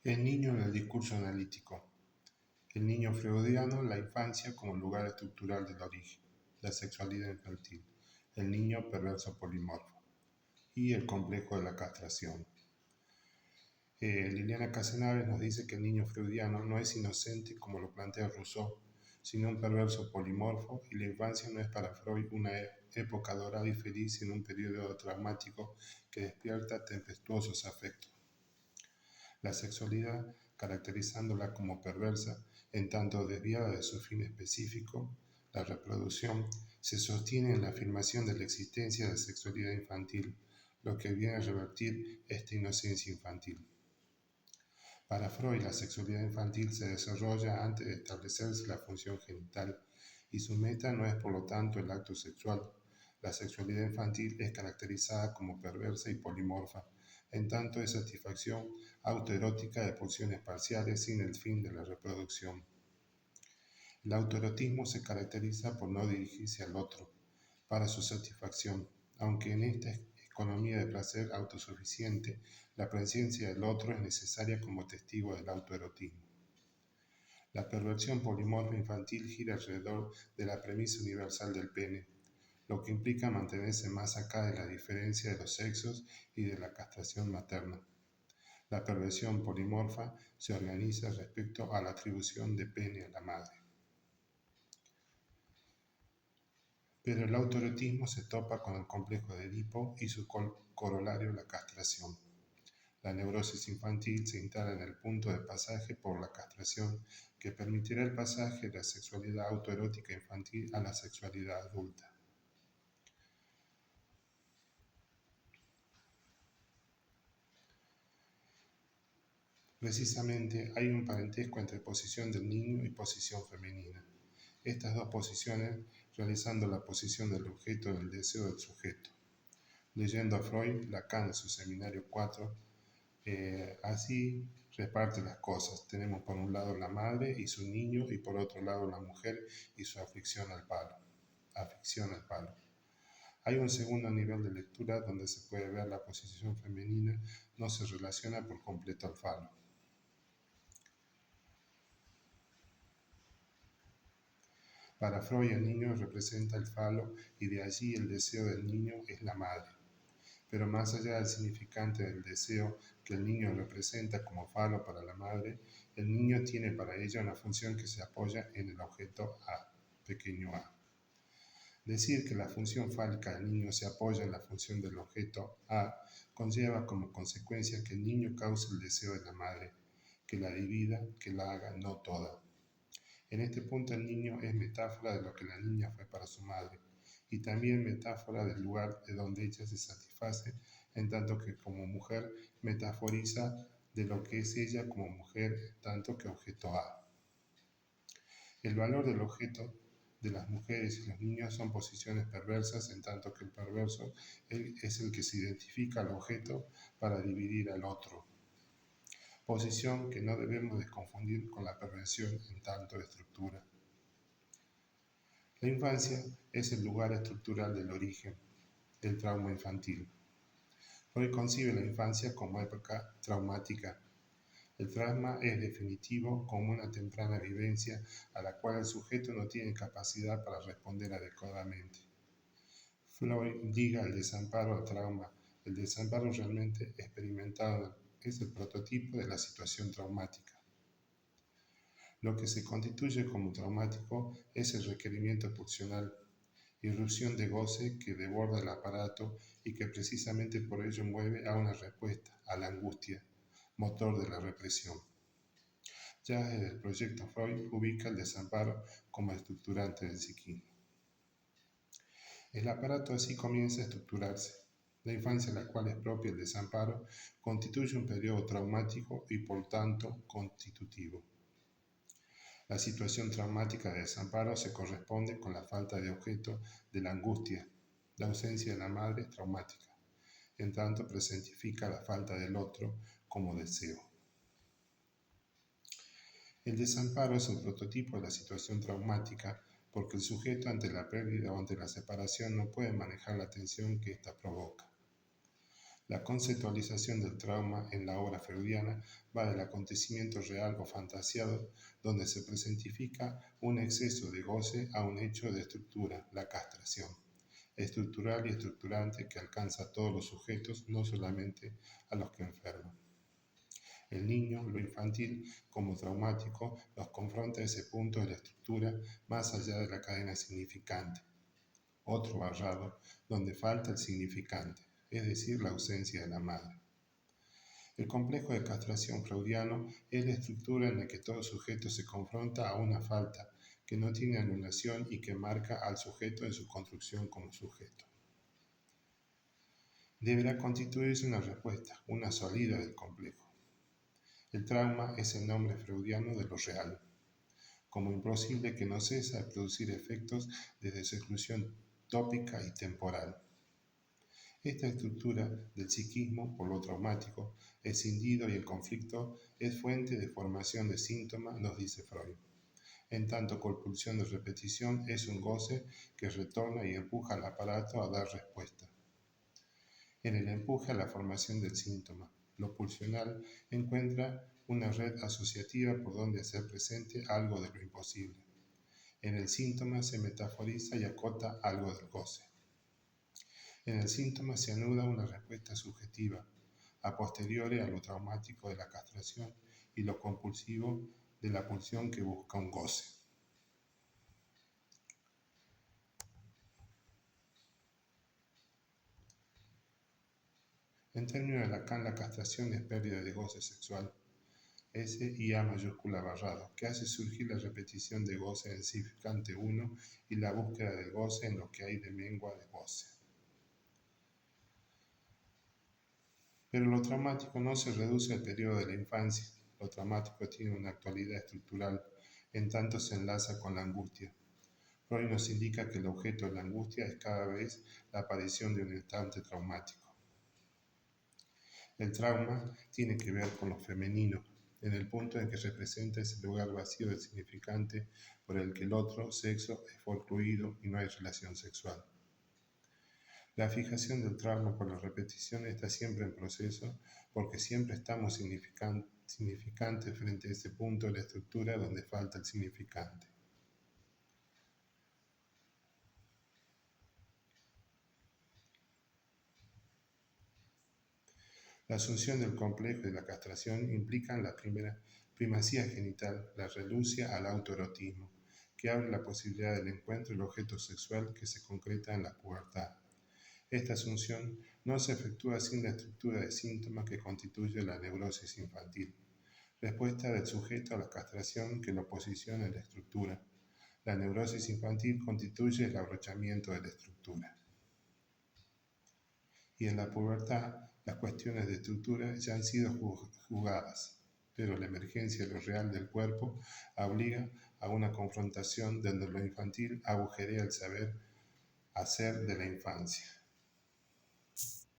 El niño en el discurso analítico. El niño freudiano, la infancia como lugar estructural del origen, la sexualidad infantil, el niño perverso polimorfo y el complejo de la castración. Liliana Casenaves nos dice que el niño freudiano no es inocente como lo plantea Rousseau, sino un perverso polimorfo, y la infancia no es para Freud una época dorada y feliz, sino un periodo traumático que despierta tempestuosos afectos. La sexualidad, caracterizándola como perversa, en tanto desviada de su fin específico, la reproducción, se sostiene en la afirmación de la existencia de la sexualidad infantil, lo que viene a revertir esta inocencia infantil. Para Freud, la sexualidad infantil se desarrolla antes de establecerse la función genital, y su meta no es por lo tanto el acto sexual. La sexualidad infantil es caracterizada como perversa y polimorfa, en tanto es satisfacción autoerótica de pulsiones parciales sin el fin de la reproducción. El autoerotismo se caracteriza por no dirigirse al otro para su satisfacción, aunque en esta economía de placer autosuficiente, la presencia del otro es necesaria como testigo del autoerotismo. La perversión polimorfa infantil gira alrededor de la premisa universal del pene, lo que implica mantenerse más acá de la diferencia de los sexos y de la castración materna. La perversión polimorfa se organiza respecto a la atribución de pene a la madre. Pero el autoerotismo se topa con el complejo de Edipo y su corolario, la castración. La neurosis infantil se instala en el punto de pasaje por la castración, que permitirá el pasaje de la sexualidad autoerótica infantil a la sexualidad adulta. Precisamente hay un parentesco entre posición del niño y posición femenina. Estas dos posiciones realizando la posición del objeto en el deseo del sujeto. Leyendo a Freud, Lacan en su seminario 4, así reparte las cosas. Tenemos por un lado la madre y su niño, y por otro lado la mujer y su afición al palo. Hay un segundo nivel de lectura donde se puede ver la posición femenina no se relaciona por completo al falo. Para Freud, el niño representa el falo y de allí el deseo del niño es la madre. Pero más allá del significante del deseo que el niño representa como falo para la madre, el niño tiene para ella una función que se apoya en el objeto A, pequeño a. Decir que la función fálica del niño se apoya en la función del objeto A conlleva como consecuencia que el niño cause el deseo de la madre, que la divida, que la haga no toda. En este punto el niño es metáfora de lo que la niña fue para su madre, y también metáfora del lugar de donde ella se satisface, en tanto que como mujer metaforiza de lo que es ella como mujer, en tanto que objeto A. El valor del objeto de las mujeres y los niños son posiciones perversas, en tanto que el perverso es el que se identifica al objeto para dividir al otro. Posición que no debemos de confundir con la perversión en tanto estructura. La infancia es el lugar estructural del origen del trauma infantil. Freud concibe la infancia como época traumática. El trauma es definitivo como una temprana vivencia a la cual el sujeto no tiene capacidad para responder adecuadamente. Freud liga el desamparo al trauma. El desamparo realmente experimentado es el prototipo de la situación traumática. Lo que se constituye como traumático es el requerimiento pulsional, irrupción de goce que desborda el aparato y que precisamente por ello mueve a una respuesta, a la angustia, motor de la represión. Ya desde el proyecto Freud ubica el desamparo como estructurante del psiquismo. El aparato así comienza a estructurarse. La infancia, la cual es propia del desamparo, constituye un periodo traumático y por tanto constitutivo. La situación traumática de desamparo se corresponde con la falta de objeto de la angustia, la ausencia de la madre traumática, en tanto presentifica la falta del otro como deseo. El desamparo es el prototipo de la situación traumática porque el sujeto ante la pérdida o ante la separación no puede manejar la tensión que ésta provoca. La conceptualización del trauma en la obra freudiana va del acontecimiento real o fantasiado, donde se presentifica un exceso de goce, a un hecho de estructura, la castración, estructural y estructurante que alcanza a todos los sujetos, no solamente a los que enferman. El niño, lo infantil, como traumático, los confronta a ese punto de la estructura más allá de la cadena significante. Otro barrado donde falta el significante, es decir, la ausencia de la madre. El complejo de castración freudiano es la estructura en la que todo sujeto se confronta a una falta que no tiene anulación y que marca al sujeto en su construcción como sujeto. Deberá constituirse una respuesta, una salida del complejo. El trauma es el nombre freudiano de lo real, como imposible que no cesa de producir efectos desde su exclusión tópica y temporal. Esta estructura del psiquismo, por lo traumático, escindido y en conflicto, es fuente de formación de síntomas, nos dice Freud. En tanto, compulsión de repetición es un goce que retorna y empuja al aparato a dar respuesta. En el empuje a la formación del síntoma, lo pulsional encuentra una red asociativa por donde hacer presente algo de lo imposible. En el síntoma se metaforiza y acota algo del goce. En el síntoma se anuda una respuesta subjetiva, a posteriori a lo traumático de la castración y lo compulsivo de la pulsión que busca un goce. En términos de Lacan, la castración es pérdida de goce sexual, S y A mayúscula barrado, que hace surgir la repetición de goce en significante 1 y la búsqueda del goce en lo que hay de mengua de goce. Pero lo traumático no se reduce al periodo de la infancia. Lo traumático tiene una actualidad estructural, en tanto se enlaza con la angustia. Freud nos indica que el objeto de la angustia es cada vez la aparición de un instante traumático. El trauma tiene que ver con lo femenino, en el punto en que representa ese lugar vacío de significante por el que el otro sexo es forcluido y no hay relación sexual. La fijación del trauma por la repetición está siempre en proceso porque siempre estamos significantes frente a ese punto de la estructura donde falta el significante. La asunción del complejo y de la castración implican la primacía genital, la renuncia al autoerotismo, que abre la posibilidad del encuentro del objeto sexual que se concreta en la pubertad. Esta asunción no se efectúa sin la estructura de síntomas que constituye la neurosis infantil, respuesta del sujeto a la castración que lo posiciona en la estructura. La neurosis infantil constituye el abrochamiento de la estructura. Y en la pubertad, las cuestiones de estructura ya han sido jugadas, pero la emergencia de lo real del cuerpo obliga a una confrontación donde lo infantil agujerea el saber hacer de la infancia.